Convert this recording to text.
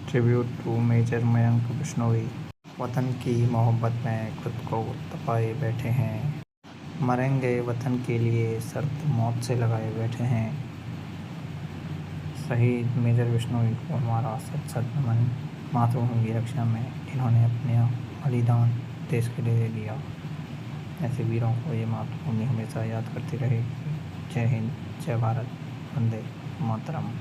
Tribute to major Mayank Bishnoi. वतन की मोहब्बत में खुद को तपाए बैठे हैं, मरेंगे वतन के लिए शर्त मौत से लगाए बैठे हैं। शहीद मेजर बिश्नोई को हमारा सत सत नमन। मातृभूमि की रक्षा में इन्होंने अपना बलिदान देश के लिए दिया। ऐसे वीरों को ये मातृभूमि हमेशा याद करती रहेगी। जय हिंद, जय भारत, वंदे मातरम।